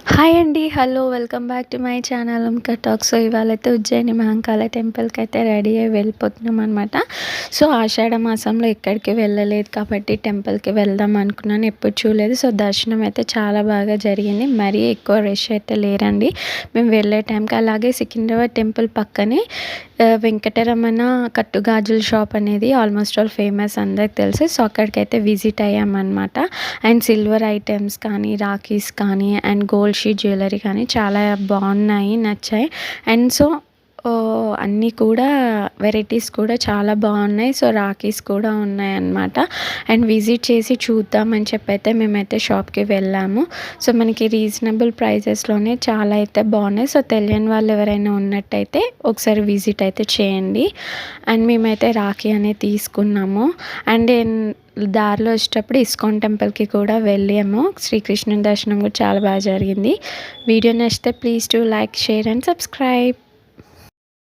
Hi అండి. Hello. Welcome back to my channel Omka talks. So, ఇవాళైతే ఉజ్జయిని మహంకాళ టెంపుల్‌కైతే రెడీ అయ్యి వెళ్ళిపోతున్నామనమాట. సో, ఆషాఢ మాసంలో ఎక్కడికి వెళ్ళలేదు కాబట్టి టెంపుల్‌కి వెళ్దాం అనుకున్నాను. ఎప్పుడు చూడలేదు. సో, దర్శనం అయితే చాలా బాగా జరిగింది. మరీ ఎక్కువ రష్ అయితే లేరండి మేము వెళ్ళే టైంకి. అలాగే సికింద్రాబాద్ టెంపుల్ పక్కనే వెంకటరమణ కట్టుగాజుల షాప్ అనేది ఆల్మోస్ట్ ఆల్ ఫేమస్ అందరికి తెలుసు. సో, అక్కడికైతే విజిట్ అయ్యామన్నమాట. అండ్ సిల్వర్ ఐటమ్స్ కానీ, రాఖీస్ కానీ అండ్ గోల్డ్ షీట్ జ్యువెలరీ కానీ చాలా బాగున్నాయి, నచ్చాయి. అండ్ సో అన్నీ కూడా వెరైటీస్ కూడా చాలా బాగున్నాయి. సో, రాఖీస్ కూడా ఉన్నాయన్నమాట. అండ్ విజిట్ చేసి చూద్దామని చెప్పైతే మేమైతే షాప్‌కి వెళ్ళాము. సో, మనకి రీజనబుల్ ప్రైజెస్‌లోనే చాలా అయితే బాగున్నాయి. సో, తెలియని వాళ్ళు ఎవరైనా ఉన్నట్టయితే ఒకసారి విజిట్ అయితే చేయండి. అండ్ మేమైతే రాఖీ అనేది తీసుకున్నాము. అండ్ దారిలో వచ్చేటప్పుడు ఇస్కాన్ టెంపుల్‌కి కూడా వెళ్ళాము. శ్రీకృష్ణుని దర్శనం కూడా చాలా బాగా జరిగింది. వీడియో నచ్చితే please do like, share and subscribe.